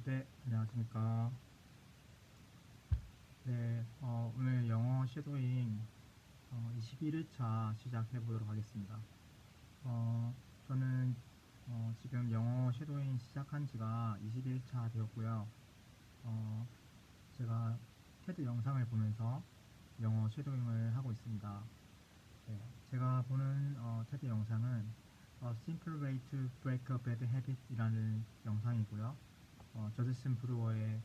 네, 안녕하십니까. 네, 오늘 영어 쉐도잉 21일차 시작해 보도록 하겠습니다. 저는 지금 영어 쉐도잉 시작한 지가 21일차 되었고요. 제가 테드 영상을 보면서 영어 쉐도잉을 하고 있습니다. 네, 제가 보는 테드 영상은 Simple Way to Break a Bad Habit 이라는 영상이고요. 저스틴 브루어의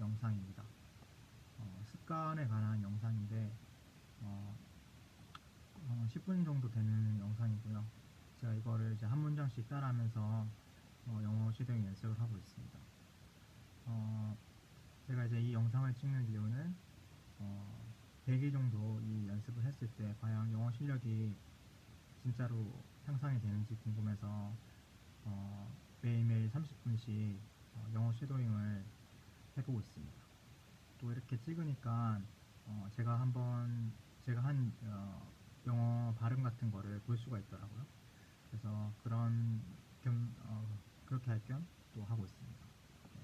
영상입니다. 습관에 관한 영상인데 10분 정도 되는 영상이고요. 제가 이거를 이제 한 문장씩 따라하면서 영어 쉐도잉 연습을 하고 있습니다. 제가 이제 이 영상을 찍는 이유는 100일 정도 이 연습을 했을 때 과연 영어 실력이 진짜로 향상이 되는지 궁금해서 매일매일 30분씩 영어 쉐도잉을 해보고 있습니다. 또 이렇게 찍으니까 제가 한 영어 발음 같은 거를 볼 수가 있더라고요. 그래서 그렇게 할 겸 또 하고 있습니다. 네.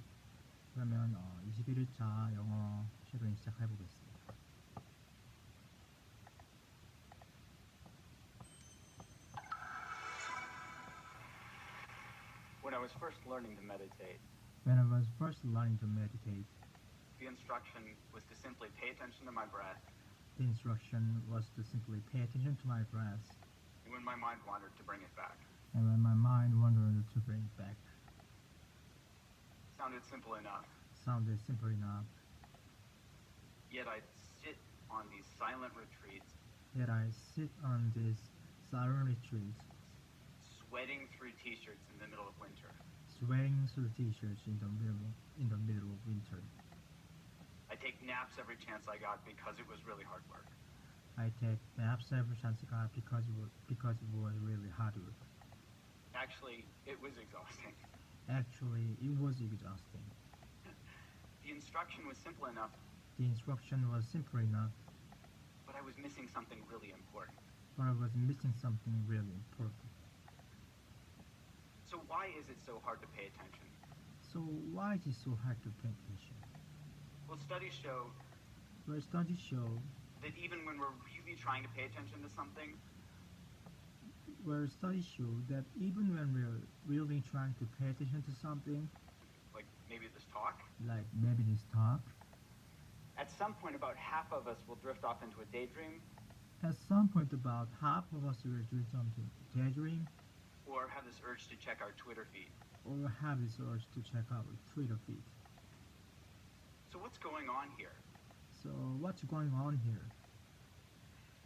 그러면 21일차 영어 쉐도잉 시작해 보겠습니다. When I was first learning to meditate, When I was first learning to meditate, the instruction was to simply pay attention to my breath, the instruction was to simply pay attention to my breath, and when my mind wandered, to bring it back. and when my mind wandered, to bring it back. Sounded simple enough, Sounded simple enough, yet I'd sit on these silent retreats, yet I sit on these silent retreats, sweating through t-shirts in the middle of winter. sweating through t-shirts in the middle of winter. I'd take naps every chance I got because it was really hard work. I take naps every chance I got because it was really hard work. Actually, it was exhausting. Actually, it was exhausting. The instruction was simple enough, The instruction was simple enough, but I was missing something really important. but I was missing something really important. So why is it so hard to pay attention? So why is it so hard to pay attention? Well, studies show Well, studies show that even when we're really trying to pay attention to something, that even when we're really trying to pay attention to something, like maybe this talk, like maybe this talk, at some point about half of us will drift off into a daydream at some point about half of us will do something daydream, or have this urge to check our Twitter feed. or have this urge to check out Twitter feed. So what's going on here? So what's going on here?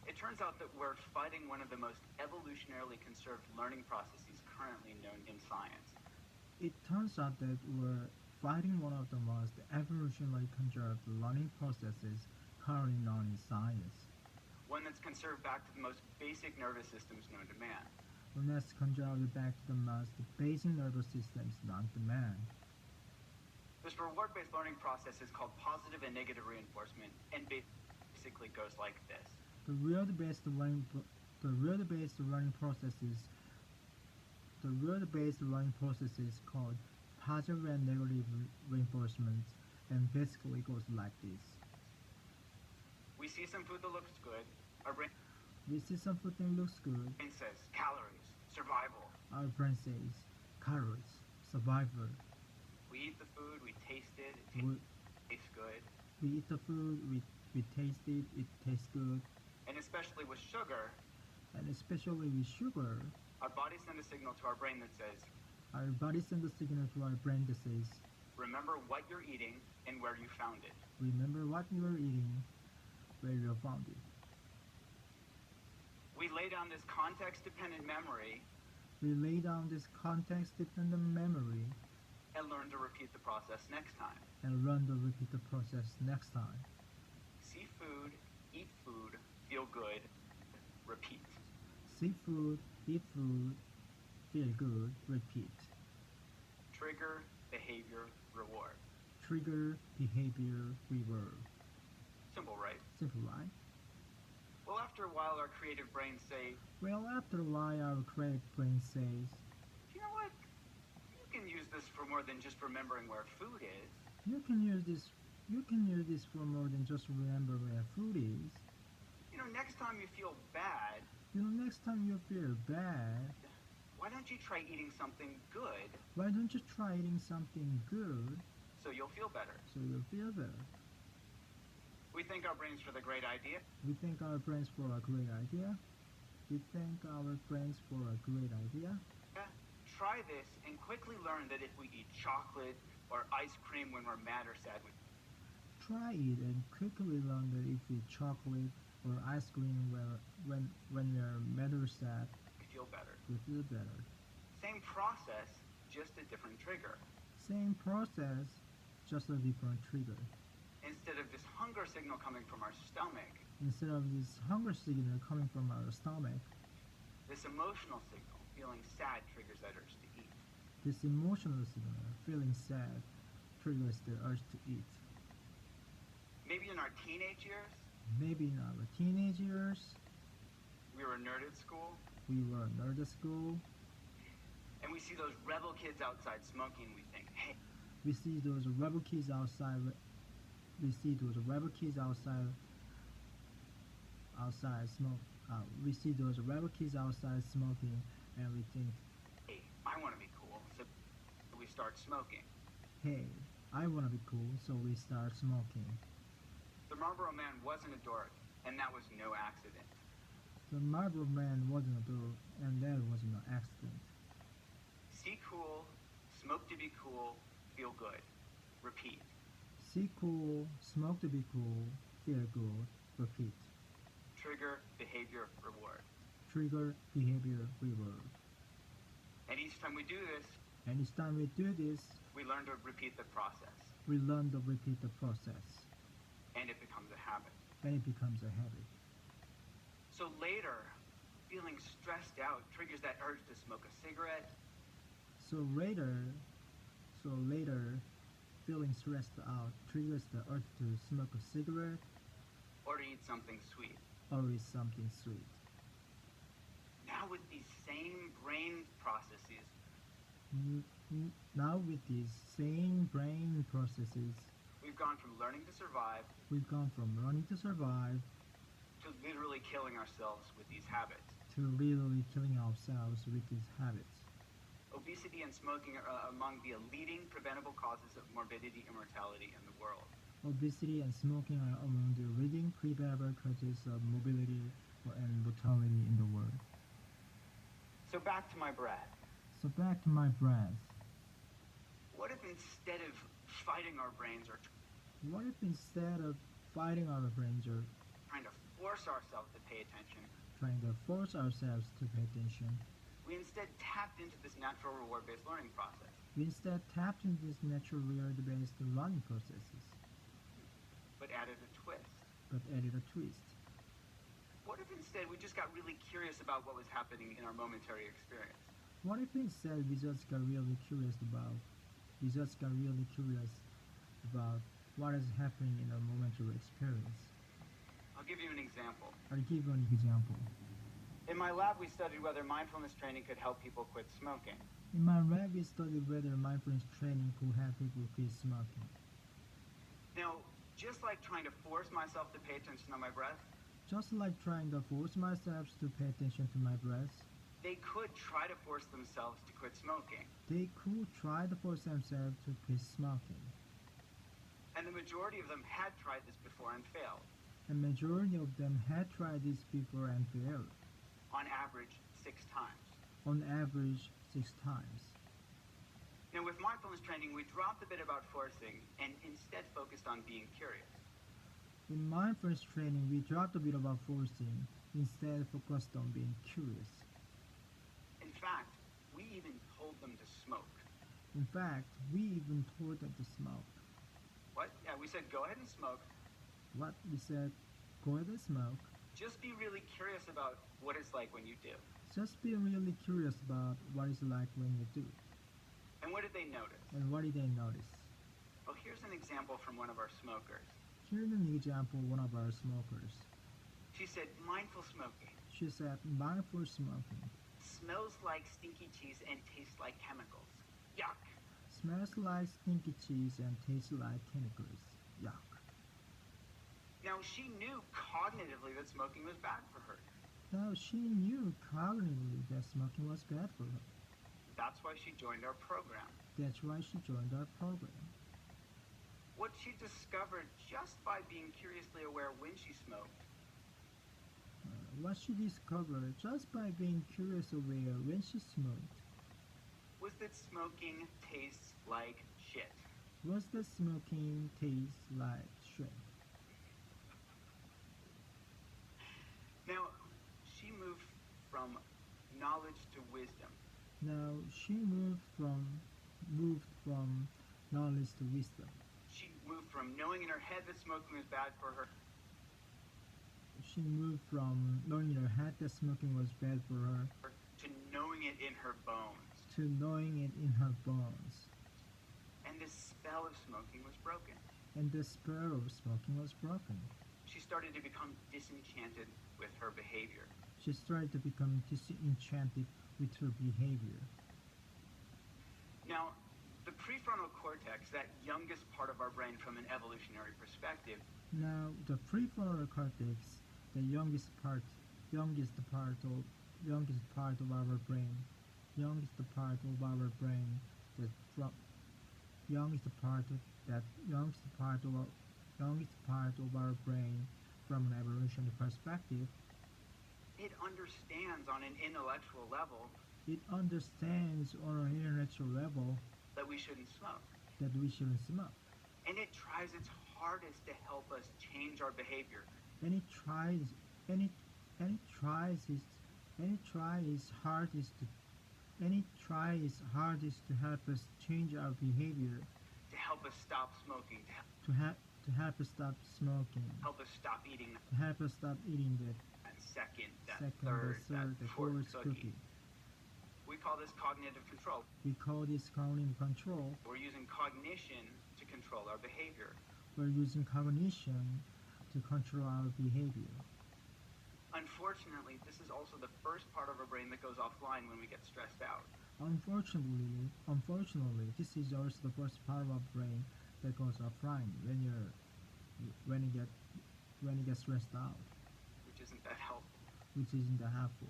It turns out that we're fighting one of the most evolutionarily conserved learning processes currently known in science. It turns out that we're fighting one of the most evolutionarily conserved learning processes currently known in science. One that's conserved back to the most basic nervous systems known to man. One that's conserved back to the most basic nervous systems known to man. This reward-based learning process is called positive and negative reinforcement and basically goes like this. The reward-based learning process is called positive and negative reinforcement, and basically goes like this. We see some food that looks good. Our brain We see something that looks good. says calories, survival. Our brain says calories, survival. We eat the food, we taste it, We, tastes good. we eat the food, we taste it, it tastes good. And especially with sugar, And especially with sugar, our bodies send a signal to our brain that says, our body sends a signal to our brain that says, remember what you're eating and where you found it. remember what you are eating, where you found it. We lay down this context-dependent memory We lay down this context-dependent memory and learn to repeat the process next time. and learn to repeat the process next time. See food, eat food, feel good, repeat. See food, eat food, feel good, repeat. Trigger, behavior, reward. Trigger, behavior, reward. Simple, right? Simple, right? Well, after a while, our creative brains say, Well, after a while, our creative brain says, you know what? You can use this for more than just remembering where food is. You can use this. You can use this for more than just remember where food is. You know, next time you feel bad, Next time you feel bad, why don't you try eating something good why don't you try eating something good so you'll feel better? so you'll feel better? We thank our brains for the great idea. We thank our brains for a great idea. We thank our brains for a great idea. Try this and quickly learn that if we eat chocolate or ice cream when we're mad or sad, we Try it and quickly learn that if we eat chocolate or ice cream when we're mad or sad, feel better. we feel better. Same process, just a different trigger. Same process, just a different trigger. Instead of this hunger signal coming from our stomach, Instead of this hunger signal coming from our stomach, this emotional signal, feeling sad, triggers that urge to eat. this emotional signal, feeling sad, triggers the urge to eat. Maybe in our teenage years, Maybe in our teenage years, we were a nerd at school, we were a nerd at school. and we see those rebel kids outside smoking, we think, hey, We see those rebel kids outside. We see those rebel kids outside. Outside smoke. We see those rebel kids outside smoking, and we think, hey, I want to be cool. So we start smoking. "Hey, I wanna be cool," so we start smoking. The Marlboro Man wasn't a dork, and that was no accident. The Marlboro Man wasn't a dork, and that wasn't an accident. See cool, smoke to be cool, feel good. Repeat. See cool, smoke to be cool, feel good, repeat. Trigger, behavior, reward. Trigger, behavior, reward. And each time we do this, And each time we do this, we learn to repeat the process, we learn to repeat the process, and it becomes a habit. and it becomes a habit. So later, feeling stressed out triggers that urge to smoke a cigarette, So later, feeling stressed out triggers the urge to smoke a cigarette or to eat something sweet. or eat something sweet. Now with these same brain processes, Now with these same brain processes, we've gone from learning to survive we've gone from learning to survive to literally killing ourselves with these habits. to literally killing ourselves with these habits. Obesity and smoking are among the leading preventable causes of morbidity and mortality in the world. Obesity and smoking are among the leading preventable causes of mobility and mortality in the world. So back to my breath. So back to my breath. What if instead of fighting our brains or What if instead of fighting our brains or trying to force ourselves to pay attention, trying to force ourselves to pay attention, we instead tapped into this natural reward-based learning process? we instead tapped into these natural reward-based learning processes, But added a twist. but added a twist. What if instead we just got really curious about what was happening in our momentary experience? What if instead we just got really curious about what is happening in our momentary experience? I'll give you an example. I'll give you an example. In my lab, we studied whether mindfulness training could help people quit smoking. In my lab, we studied whether mindfulness training could help people quit smoking. Now, just like trying to force myself to pay attention to my breath, Just like trying to force myself to pay attention to my breath, they could try to force themselves to quit smoking. they could try to force themselves to quit smoking. And the majority of them had tried this before and failed. A majority of them had tried this before and failed, On average, 6 times. on average 6 times. Now, with mindfulness training, we dropped a bit about forcing and instead focused on being curious. In mindfulness training, we dropped a bit about forcing, instead focused on being curious. In fact, we even told them to smoke. In fact, we even told them to smoke. What? Yeah, we said, go ahead and smoke. What we said, go ahead and smoke. Just be really curious about what it's like when you do. Just be really curious about what it's like when you do. And what did they notice? And what did they notice? Well, here's an example from one of our smokers. Here's an example of one of our smokers. She said, mindful smoking She said, mindful smoking smells like stinky cheese and tastes like chemicals. Yuck. smells like stinky cheese and tastes like chemicals. Yuck. Now, she knew cognitively that smoking was bad for her. Now she knew cognitively that smoking was bad for her. That's why she joined our program. That's why she joined our program. What she discovered just by being curiously aware when she smoked What she discovered just by being curious aware when she smoked was that smoking tastes like shit. was that smoking tastes like shit. Now, she moved from knowledge to wisdom. Now she moved from knowledge to wisdom. She moved from knowing in her head that smoking was bad for her She moved from knowing in her head that smoking was bad for her to knowing it in her bones. to knowing it in her bones. And the spell of smoking was broken. And the spell of smoking was broken. She started to become disenchanted with her behavior. She started to become disenchanted with her behavior. Now, the prefrontal cortex, that youngest part of our brain from an evolutionary perspective, Now the prefrontal cortex, the youngest part of our brain, youngest part of our brain, that from youngest part of our brain from an evolutionary perspective, it understands on an intellectual level it understands on an intellectual level that we shouldn't smoke. that we shouldn't smoke. And it tries its hardest to help us change our behavior. And it tries hardest to help us change our behavior, To help us stop smoking, to help us stop smoking, help us stop eating to help us stop eating that that second, that second, third, the third, that the fourth fourth cookie. cookie. We call this cognitive control. We call this cognitive control. We're using cognition to control our behavior. We're using cognition to control our behavior. Unfortunately, this is also the first part of our brain that goes offline when we get stressed out. Unfortunately, this is also the first part of our brain that goes offline when you get stressed out, Which isn't that helpful. which isn't that helpful.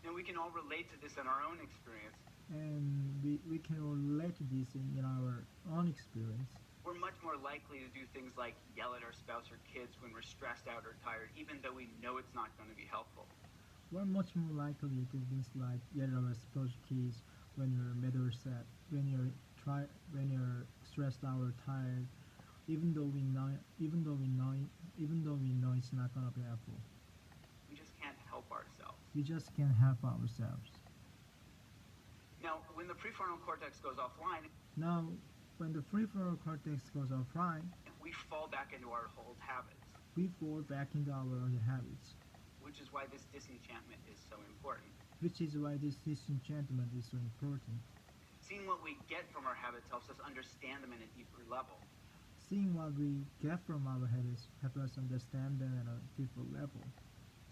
Now, we can all relate to this in our own experience. And we can relate to this in our own experience. We're much more likely to do things like yell at our spouse or kids when we're stressed out or tired, even though we know it's not going to be helpful. We're much more likely to do things like yell at our spouse keys when you're mad or sad, when you're stressed out or tired, even though we know it's not gonna be helpful. We just can't help ourselves. We just can't help ourselves. Now, when the prefrontal cortex goes offline, Now, when the prefrontal cortex goes offline, we fall back into our old habits, we fall back into our old habits, which is why this disenchantment is so important. which is why this disenchantment is so important. Seeing what we get from our habits helps us understand them in a deeper level. Seeing what we get from our habits helps us understand them at a deeper level,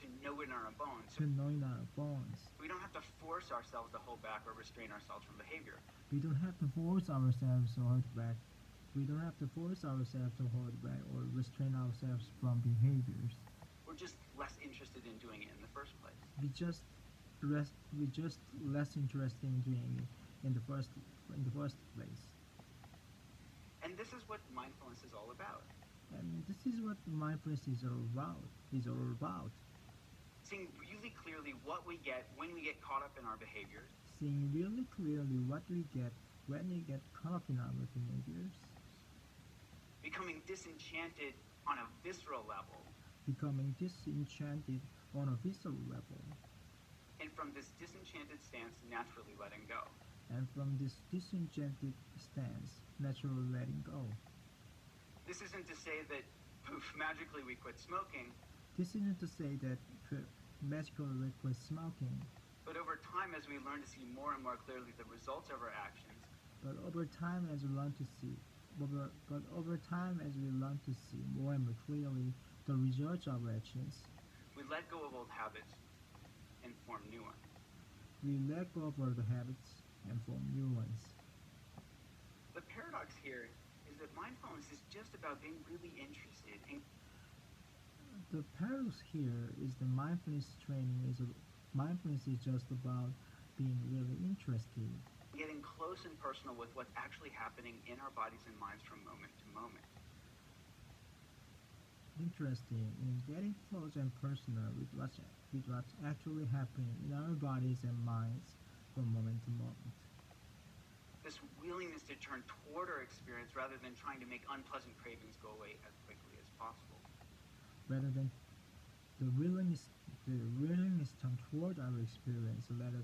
To know it in our bones. to knowing our bones. We don't have to force ourselves to hold back or restrain ourselves from behavior. We don't have to force ourselves to hold back. We don't have to force ourselves to hold back or restrain ourselves from behaviors. We're just less interested in doing it in the first place. We just less interested in doing it in the first place. And this is what mindfulness is all about. And this is what mindfulness is all about. Seeing really clearly what we get when we get caught up in our behaviors, Seeing really clearly what we get when we get caught up in our behaviors, becoming disenchanted on a visceral level, becoming disenchanted on a visceral level, and from this disenchanted stance, naturally letting go. and from this disenchanted stance, naturally letting go. This isn't to say that poof, magically we quit smoking, This isn't to say that magically we quit smoking, but over time as we learn to see more and more clearly the results of our actions, but over time as we learn to see more and more clearly the results of our actions, we let go of old habits and form new ones. we let go of our habits and form new ones. paradox here is that mindfulness is just about being really interested in The paradox here is the mindfulness is just about being really interested, getting close and personal with what's actually happening in our bodies and minds from moment to moment. in getting close and personal with what's actually happening in our bodies and minds from moment to moment. This willingness to turn toward our experience rather than trying to make unpleasant cravings go away as quickly as possible. Rather than the willingness to turn toward our experience rather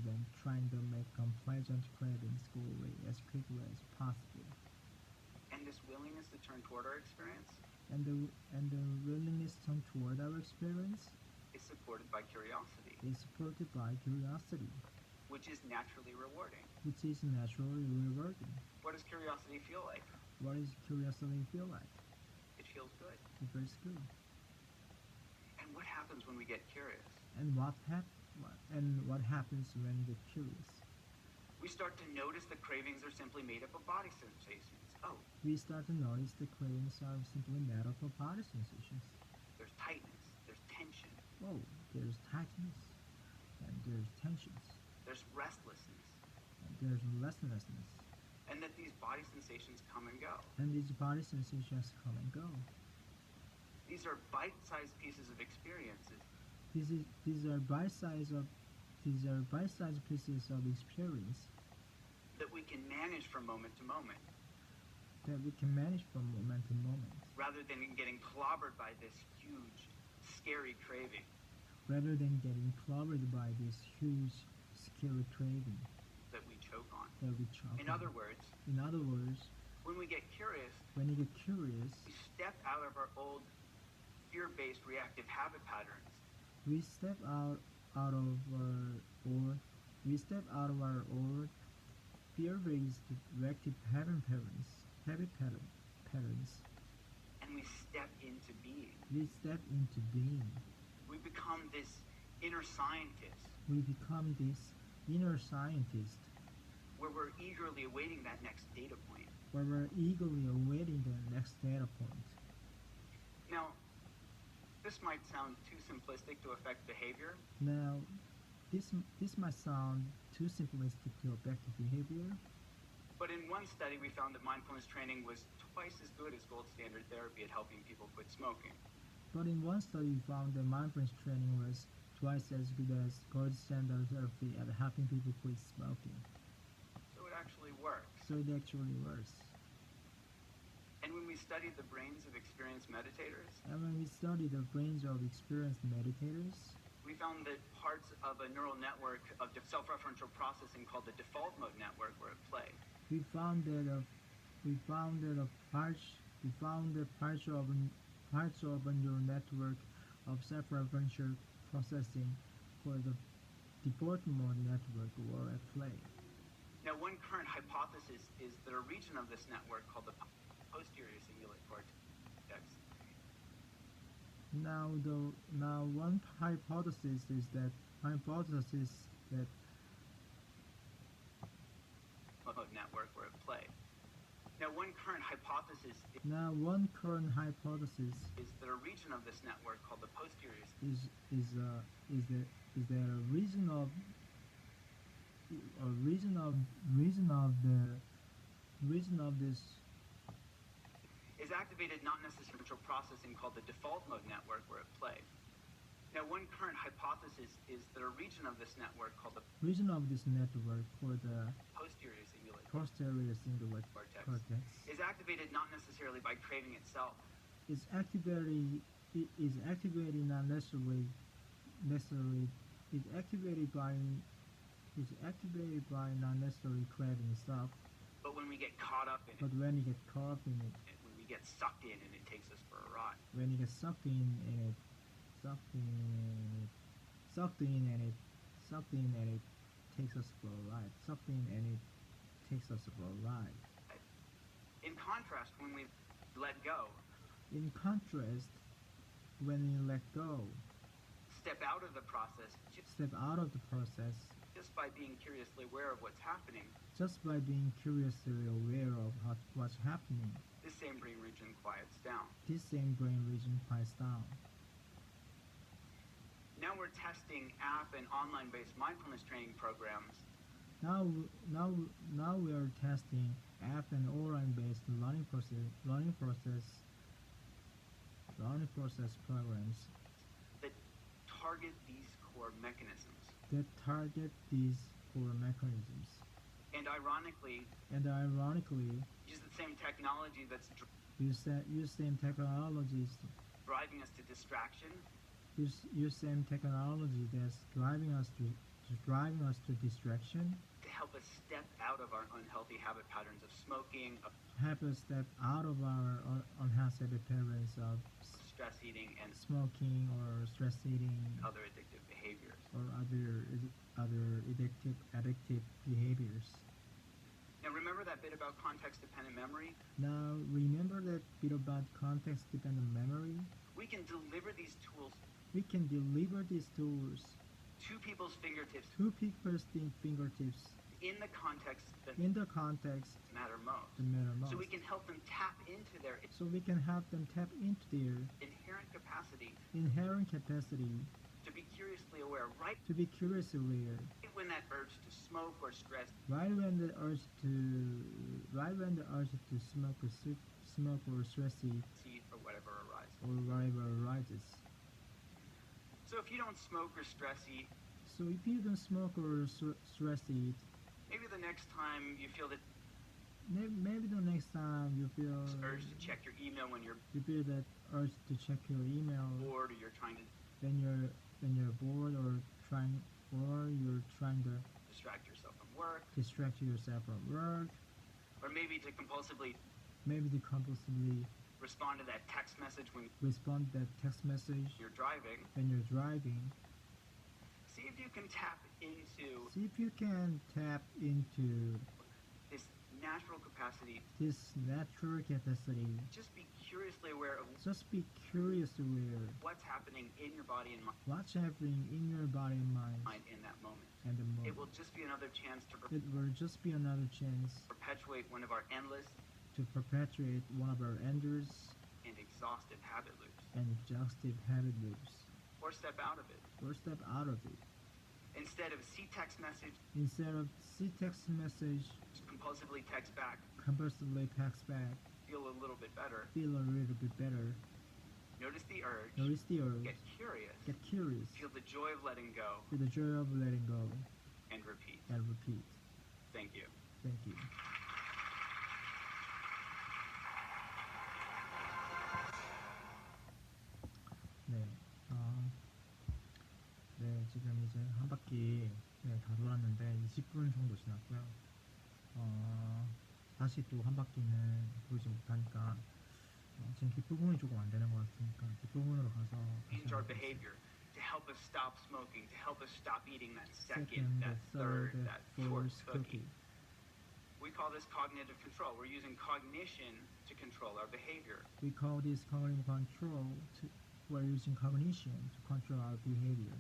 than trying to make unpleasant cravings go away as quickly as possible. And this willingness to turn toward our experience And the willingness to turn toward our experience is supported by curiosity, is supported by curiosity, which is naturally rewarding. which is naturally rewarding. What does curiosity feel like? What does curiosity feel like? It feels good. It feels good. And what happens when we get curious? And what happens when you get curious? We start to notice that cravings are simply made up of body sensations. Oh, We start to notice the cravings are simply made up of body sensations. there's tightness, there's tension, Oh, there's tightness, and there's tensions, there's restlessness, and there's restlessness, and that these body sensations come and go. and these body sensations come and go. These are bite-sized pieces of experiences These are bite-sized pieces of experience that we can manage from moment to moment, that we can manage from moment to moment, rather than getting clobbered by this huge, scary craving. rather than getting clobbered by this huge, scary craving That we choke on. that we choke In on. other words, In other words, when we get curious, when you get curious, we step out of our old fear-based reactive habit patterns we step out of our old fear-based reactive patterns. and we step into being. We step into being. We become this inner scientist We become this inner scientist where we're eagerly awaiting that next data point. where we're eagerly awaiting the next data point. Now, this might sound too simplistic to affect behavior, Now, this might sound too simplistic to affect behavior, but in one study we found that mindfulness training was twice as good as gold standard therapy at helping people quit smoking. but in one study we found that mindfulness training was twice as good as gold standard therapy at helping people quit smoking. So it actually works. So it actually works. And when we studied the brains of experienced meditators, And when we study the brains of experienced meditators, we found that parts of a neural network of self-referential processing called the default mode network were at play. we found that parts of a neural network of self-referential processing for the default mode network were at play. Now, one current hypothesis is that a region of this network called the posterior cingulate cortex Now one hypothesis is that mode network were at play. Now, one current hypothesis one current hypothesis is that a region of this network called the posterior is that a reason of this is activated not necessarily central processing called the default mode network were at play. Now, one current hypothesis is that a region of this network called the network for the posterior cingulate posterior cingulate cortex is activated not necessarily by craving itself, is activated not necessarily not necessarily craving itself, but when we get caught up in it, but when you get caught up in it, when we get sucked in and it takes us for a ride. when you get sucked in and it takes us for a ride. Sucked in and it takes us for a ride. In contrast, when we let go, In contrast, when you let go, step out of the process, step out of the process, just just by being curiously aware of what's happening, Just by being curiously aware of what's happening, this same brain region quiets down. this same brain region quiets down. Now we're testing app and online-based mindfulness training programs Now we are testing app and online-based learning process programs that target these core mechanisms. that target these core mechanisms. And ironically, And ironically, use the same technology that's use same technologies, driving us to distraction, use same technology that's driving us to distraction, to help us step out of our unhealthy habit patterns of smoking, of help us step out of our unhealthy patterns of stress eating, and smoking or stress eating other addictive behaviors. or other addictive behaviors. Now remember that bit about context-dependent memory? Now remember that bit about context-dependent memory. We can deliver these tools We can deliver these tools to people's fingertips to people's fingertips in the context that in the context matter most. that matter most. So we can help them tap into their So we can help them tap into their inherent capacity inherent capacity to be curiously aware right to be curiously aware, when that urge to smoke or stress right when the urge to smoke or stress eat eat or whatever arises. or whatever arises. So if you don't smoke or stress eat, So if you don't smoke or stress eat, maybe the next time you feel that maybe the next time you feel urge to check your email when you're that urge to check your email bored or you're trying to when you're bored or you're trying to distract yourself from work, distract yourself from work, or maybe to compulsively maybe to compulsively respond to that text message when respond to that text message you're driving. when you're driving. See if you can tap into See if you can tap into this natural capacity. this natural capacity. Just be curiously aware of Just be curious aware what's happening in your body and what's happening in your body and mind mind in that moment. and the It moment. will just be another chance to It will just be another chance perpetuate one of our endless to perpetuate one of our endless and exhaustive habit loops, and exhaustive habit loops, or step out of it. or step out of it. Instead of see text message, Instead of see text message, just compulsively text back, compulsively text back, feel a little bit better. feel a little bit better, Notice the urge, notice the urge, get curious, get curious, feel the joy of letting go, feel the joy of letting go, and repeat. and repeat. Thank you. Thank you. 네, 네, 지금 이제 한 바퀴 다 돌았는데 20분 정도 지났고요. 다시 또 한 바퀴는 돌지 못하니까 지금 뒷부분이 조금 안 되는 것 같으니까 뒷부분으로 가서 다시 Change our 한번 behavior to help us stop smoking, to help us stop eating that second, second, that third, that that fourth fourth cookie. We call this cognitive control. We're using cognition to control our behavior. We call this cognitive control. We're using cognition to control our behavior.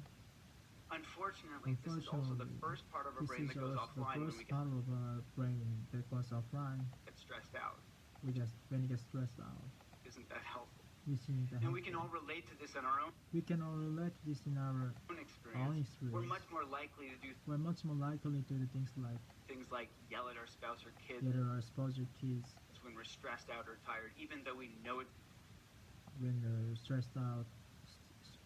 Unfortunately, this is also the first part of our This brain is that goes also the offline when first we part of our brain that goes offline get stressed out. when we get stressed out. Isn't that helpful? This is the And we can all relate to this in our own we can all relate to this in our own experience. experience. We're much more likely to do We're much more likely to do things like yell at our spouse or kids get our spouse or kids when we're stressed out or tired, even though we know it when they're stressed out,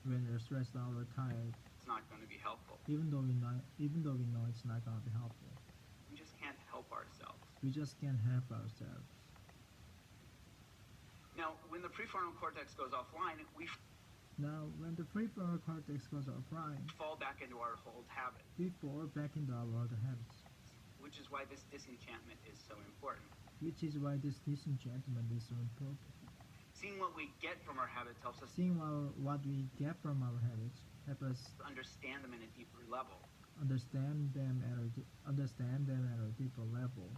or tired. it's not going to be helpful. Even though we know it's not gonna be helpful. We just can't help ourselves. We just can't help ourselves. Now, when the prefrontal cortex goes offline, we Now, when the prefrontal cortex goes offline, fall back into our old habits, we fall back into our old habits, which is why this disenchantment is so important. which is why this disenchantment is so important. Seeing what we get from our habits helps us Seeing what we get from our habits help us understand them in a deeper level, understand them at a deeper level,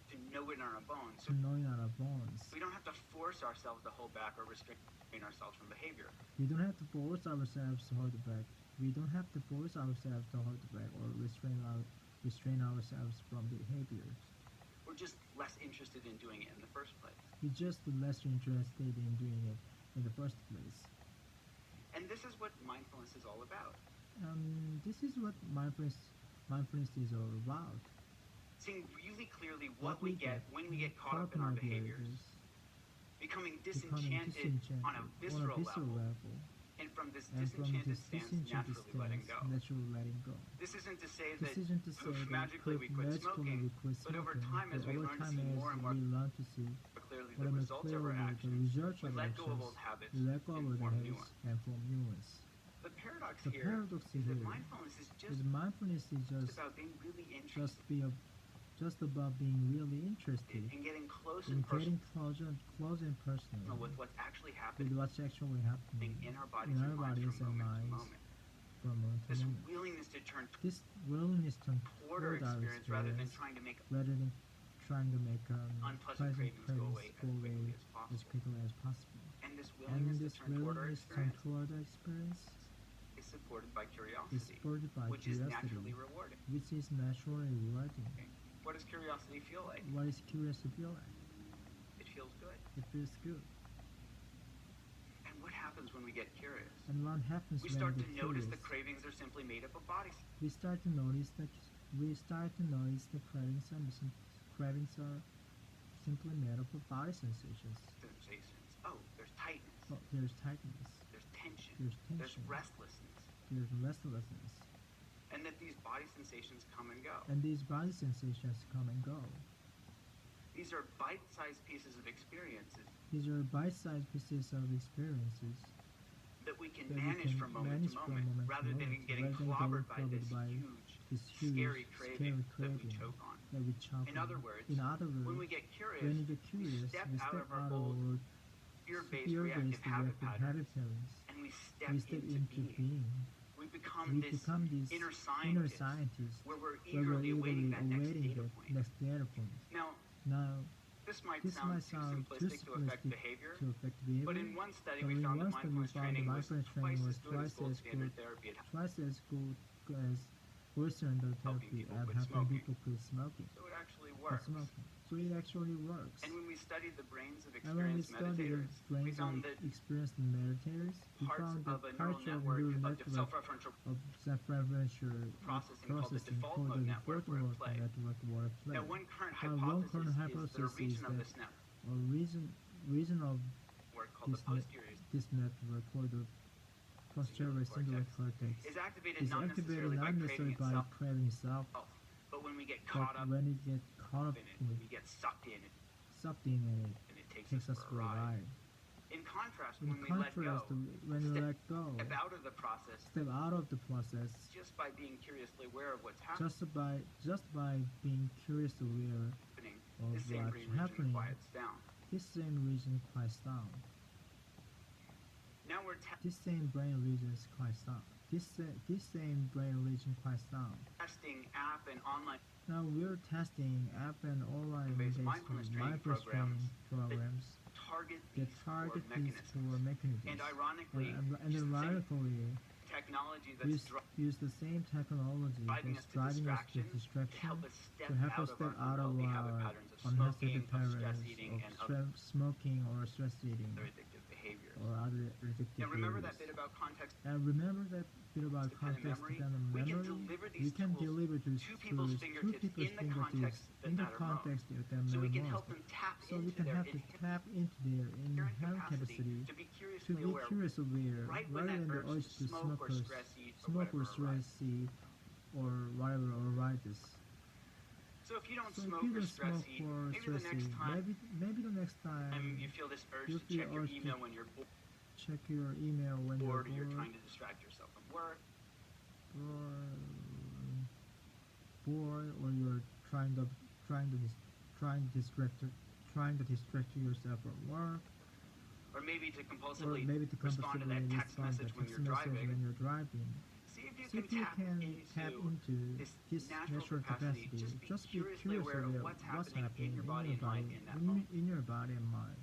to know it in our bones. to know in our bones. We don't have to force ourselves to hold back or restrain ourselves from behavior. We don't have to force ourselves to hold back We don't have to force ourselves to hold back or restrain ourselves from behaviors. We're just less interested in doing it in the first place. We're just less interested in doing it in the first place. And this is what mindfulness is all about. This is what mindfulness is all about. Seeing really clearly what we get when we get caught up in our behaviors. Becoming disenchanted on a visceral level. And from this disenchanted stance, naturally letting go. This isn't to say that poof, magically we quit smoking, but over time as we learn to see more and more clearly the results of our actions, we let go of old habits and form new ones. The paradox here is that mindfulness is just about being really interested. Just about being really interested in getting close in and personal close and personal with what's actually with happening what's actually happening in our bodies and minds from moment to moment. From moment to This moment. willingness to turn This willingness to toward our experience rather than trying to make make unpleasant cravings go away as quickly as possible. And this And willingness this to turn toward our willingness to turn experience toward our experience is supported by is curiosity, supported by which is curiosity, naturally rewarding. which is naturally rewarding. What does curiosity feel like? What is curiosity feel like? It feels good. It feels good. And what happens when we get curious? And what happens We when start we to get notice curious? the cravings are simply made up of bodies. We start to notice the cravings are simply made up of body sensations. Oh, there's tightness. Oh, there's tightness. There's tension. There's There's tension. restlessness. There's restlessness. And that these body sensations come and go. And these body sensations come and go. These are bite-sized pieces of experiences These are bite-sized pieces of experiences that we can that we manage can from moment manage to from moment, moment to rather than moment, getting rather than clobbered by getting this clobbered by huge, huge, scary craving that we craving choke on. that we choke In on. other words, In other words, when we get curious, when we get curious, we step we out step of our out of old our fear-based fear-based reactive habit habit patterns, patterns. and we step We step into being. We become We this become these inner inner scientist, scientist where we're where we're eagerly awaiting that next awaiting data the point. next data point. Now, Now, this might this sound might sound too simplistic to affect simplistic behavior, to affect behavior, but in one study but we in found one that study we mindfulness found training that was mindfulness training twice was as good as gold twice standard therapy at twice as good as gold standard Helping therapy people at quit helping smoking. people quit smoking. So it actually Quit works. smoking. So it actually works. And when we studied the brains of And when we experienced studied the meditators, we brains found of that experienced meditators, we parts found of that a neural parts of network neural of network self-referential of self-referential processing called the default called mode the network default were at mode play. network were at play. Now, one current Now, one current hypothesis is that a region of hypothesis this network or reason of called the posterior this network called the posterior singular cortex is activated is not activated not necessarily by craving itself, but when we get but caught up when it gets caught up in it, in when it, we get sucked in it, sucked in and and it it takes takes us for a ride. In contrast, In when we let contrast, go, when we let go, step out of the process step out of the process just by being curiously aware of what's happening, just by being curious aware of this same what's green region happening, quiets down. this same region quiets down. Now we're This same brain region quiets down. This same brain region quiets down. testing app and online Now we're testing app and online Based based mindfulness training training programs target that these target core these core mechanisms. And ironically, and it's the same ironically, technology that's use the same technology driving that's us to driving us to distraction distraction to help us step to help us step out of unhealthy our habit patterns of unhealthy smoking, of patterns stress eating, and of smoking or stress eating other addictive behaviors. or other addictive Now remember that behaviors. bit about context. And remember that bit about It's kind of context memory. and We can memory. deliver We these can tools deliver to to people's fingertips in the context that in the matter context most. that So we matter can help most. them tap So we into can their have to tap into their inherent capacity to be to curiously be aware curious aware right when rather that than the urge to smoke or stress eat or smoke or whatever stress eat or whatever arises. So if you don't So if smoke you or don't stress smoke eat, or maybe the stress next eat, time maybe the next time you feel this urge you to feel check your urge to email when you're check your email when bored or you're you're bored, trying to distract yourself from work, or you're trying to distract yourself from work, or maybe to or compulsively maybe to respond to that text respond to message when text you're message driving. when you're driving. See if you See can if you can tap into this natural capacity. Just be curiously aware of what's happening in your body and mind in that moment. in your body and mind.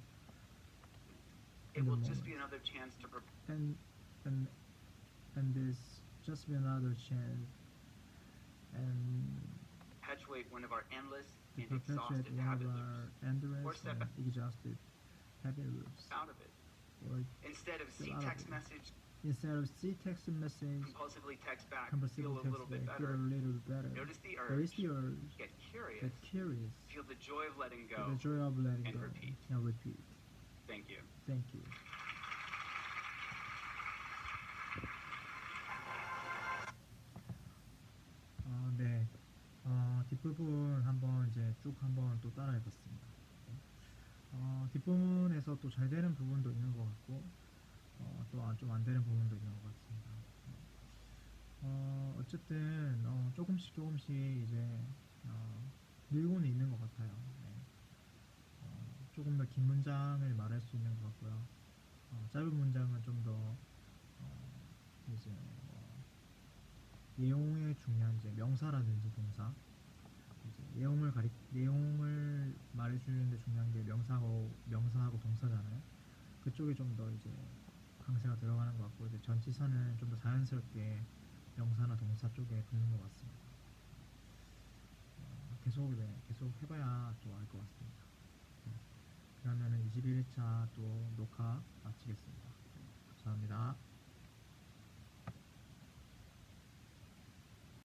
It in the will just moment. be another chance to prepare. And this just be another chance, and perpetuate one of our endless to and perpetuate exhausted one habit of loops our endless or step and exhausted habit loops. out of it. Or Instead of get see out of text it. message, Instead of see text message, compulsively text back, compulsively feel a text little bit back, feel better. a little better. Notice the Notice urge, the urge, get curious, get curious, feel the joy of letting feel go, the joy of letting and go, repeat. and repeat. Thank you. Thank you. 네. 뒷부분 한번 이제 쭉 한번 또 따라해봤습니다. 뒷부분에서 또 잘 되는 부분도 있는 것 같고, 또 좀 안 되는 부분도 있는 것 같습니다. 어쨌든, 조금씩 조금씩 이제, 늘고는 있는 것 같아요. 네. 조금 더 긴 문장을 말할 수 있는 것 같고요. 짧은 문장은 좀 더, 이제, 내용에 중요한 이제 명사라든지 동사, 이제 내용을 말해주는데 중요한 게 명사하고 동사잖아요. 그쪽에 좀 더 이제 강세가 들어가는 것 같고, 이제 전치사는 좀 더 자연스럽게 명사나 동사 쪽에 붙는 것 같습니다. 계속 해봐야 또 알 것 같습니다. 네. 그러면은 21일차 또 녹화 마치겠습니다. 감사합니다.